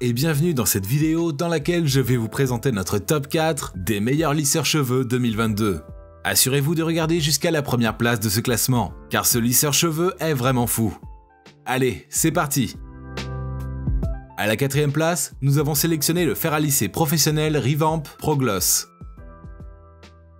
et bienvenue dans cette vidéo dans laquelle je vais vous présenter notre top 4 des meilleurs lisseurs cheveux 2022. Assurez-vous de regarder jusqu'à la première place de ce classement, car ce lisseur cheveux est vraiment fou. Allez, c'est parti! À la 4ème place, nous avons sélectionné le fer à lisser professionnel Revamp Pro Gloss.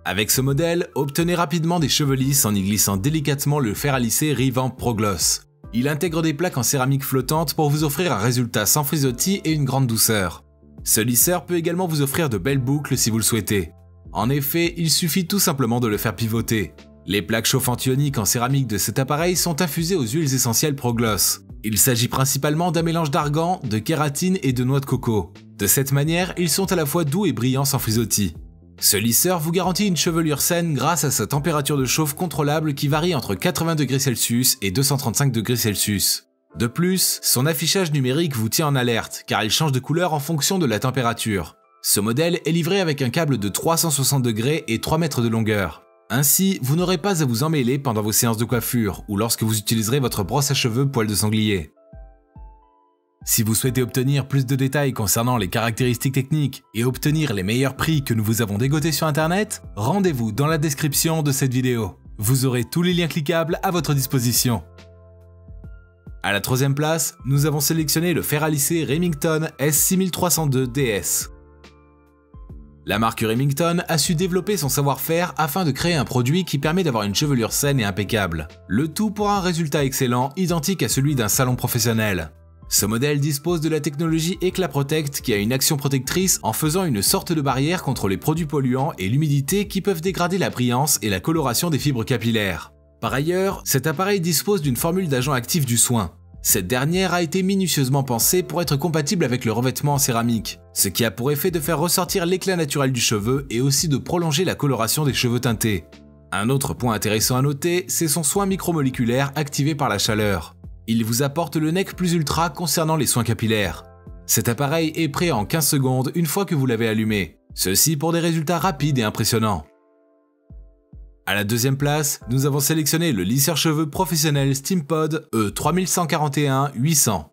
Avec ce modèle, obtenez rapidement des cheveux lisses en y glissant délicatement le fer à lisser Revamp Pro Gloss. Il intègre des plaques en céramique flottante pour vous offrir un résultat sans frisottis et une grande douceur. Ce lisseur peut également vous offrir de belles boucles si vous le souhaitez. En effet, il suffit tout simplement de le faire pivoter. Les plaques chauffantes ioniques en céramique de cet appareil sont infusées aux huiles essentielles Pro Gloss. Il s'agit principalement d'un mélange d'argan, de kératine et de noix de coco. De cette manière, ils sont à la fois doux et brillants sans frisottis. Ce lisseur vous garantit une chevelure saine grâce à sa température de chauffe contrôlable qui varie entre 80°C et 235°C. De plus, son affichage numérique vous tient en alerte car il change de couleur en fonction de la température. Ce modèle est livré avec un câble de 360° et 3 mètres de longueur. Ainsi, vous n'aurez pas à vous emmêler pendant vos séances de coiffure ou lorsque vous utiliserez votre brosse à cheveux poil de sanglier. Si vous souhaitez obtenir plus de détails concernant les caractéristiques techniques et obtenir les meilleurs prix que nous vous avons dégotés sur internet, rendez-vous dans la description de cette vidéo. Vous aurez tous les liens cliquables à votre disposition. À la 3ème place, nous avons sélectionné le fer à lisser Remington S6302 DS. La marque Remington a su développer son savoir-faire afin de créer un produit qui permet d'avoir une chevelure saine et impeccable. Le tout pour un résultat excellent, identique à celui d'un salon professionnel. Ce modèle dispose de la technologie Eclat Protect qui a une action protectrice en faisant une sorte de barrière contre les produits polluants et l'humidité qui peuvent dégrader la brillance et la coloration des fibres capillaires. Par ailleurs, cet appareil dispose d'une formule d'agent actif du soin. Cette dernière a été minutieusement pensée pour être compatible avec le revêtement en céramique, ce qui a pour effet de faire ressortir l'éclat naturel du cheveu et aussi de prolonger la coloration des cheveux teintés. Un autre point intéressant à noter, c'est son soin micromoléculaire activé par la chaleur. Il vous apporte le nec plus ultra concernant les soins capillaires. Cet appareil est prêt en 15 secondes une fois que vous l'avez allumé, ceci pour des résultats rapides et impressionnants. À la 2ème place, nous avons sélectionné le lisseur cheveux professionnel Steampod E3141-800.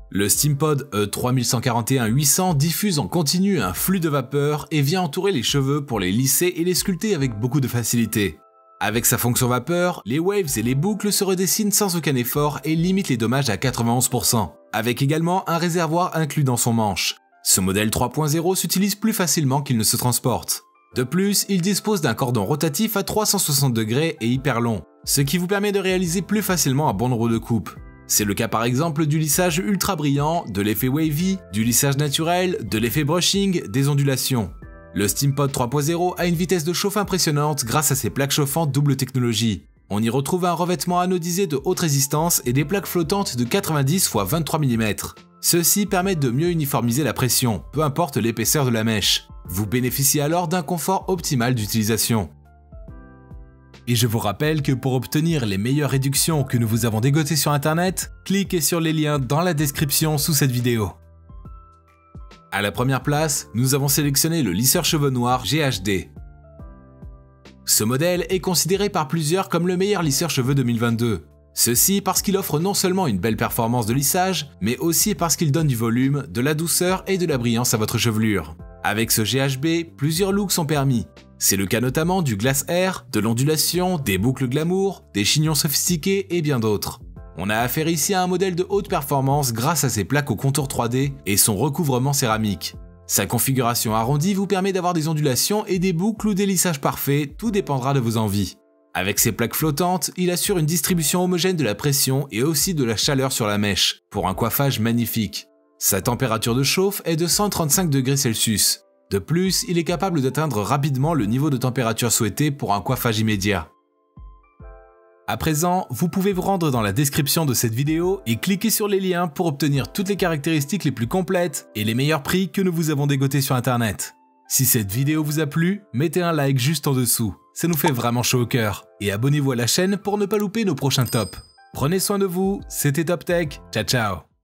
Le Steampod E3141-800 diffuse en continu un flux de vapeur et vient entourer les cheveux pour les lisser et les sculpter avec beaucoup de facilité. Avec sa fonction vapeur, les waves et les boucles se redessinent sans aucun effort et limitent les dommages à 91%, avec également un réservoir inclus dans son manche. Ce modèle 3.0 s'utilise plus facilement qu'il ne se transporte. De plus, il dispose d'un cordon rotatif à 360° et hyper long, ce qui vous permet de réaliser plus facilement un bon nombre de coupes. C'est le cas par exemple du lissage ultra brillant, de l'effet wavy, du lissage naturel, de l'effet brushing, des ondulations. Le Steampod 3.0 a une vitesse de chauffe impressionnante grâce à ses plaques chauffantes double technologie. On y retrouve un revêtement anodisé de haute résistance et des plaques flottantes de 90 x 23 mm. Ceux-ci permettent de mieux uniformiser la pression, peu importe l'épaisseur de la mèche. Vous bénéficiez alors d'un confort optimal d'utilisation. Et je vous rappelle que pour obtenir les meilleures réductions que nous vous avons dégotées sur internet, cliquez sur les liens dans la description sous cette vidéo. À la 1ère place, nous avons sélectionné le lisseur cheveux noirs GHD. Ce modèle est considéré par plusieurs comme le meilleur lisseur cheveux 2022. Ceci parce qu'il offre non seulement une belle performance de lissage, mais aussi parce qu'il donne du volume, de la douceur et de la brillance à votre chevelure. Avec ce GHB, plusieurs looks sont permis. C'est le cas notamment du glass air, de l'ondulation, des boucles glamour, des chignons sophistiqués et bien d'autres. On a affaire ici à un modèle de haute performance grâce à ses plaques au contour 3D et son recouvrement céramique. Sa configuration arrondie vous permet d'avoir des ondulations et des boucles ou des lissages parfaits, tout dépendra de vos envies. Avec ses plaques flottantes, il assure une distribution homogène de la pression et aussi de la chaleur sur la mèche, pour un coiffage magnifique. Sa température de chauffe est de 135°C. De plus, il est capable d'atteindre rapidement le niveau de température souhaité pour un coiffage immédiat. À présent, vous pouvez vous rendre dans la description de cette vidéo et cliquer sur les liens pour obtenir toutes les caractéristiques les plus complètes et les meilleurs prix que nous vous avons dégotés sur internet. Si cette vidéo vous a plu, mettez un like juste en dessous, ça nous fait vraiment chaud au cœur. Et abonnez-vous à la chaîne pour ne pas louper nos prochains tops. Prenez soin de vous, c'était Top Tech, ciao ciao.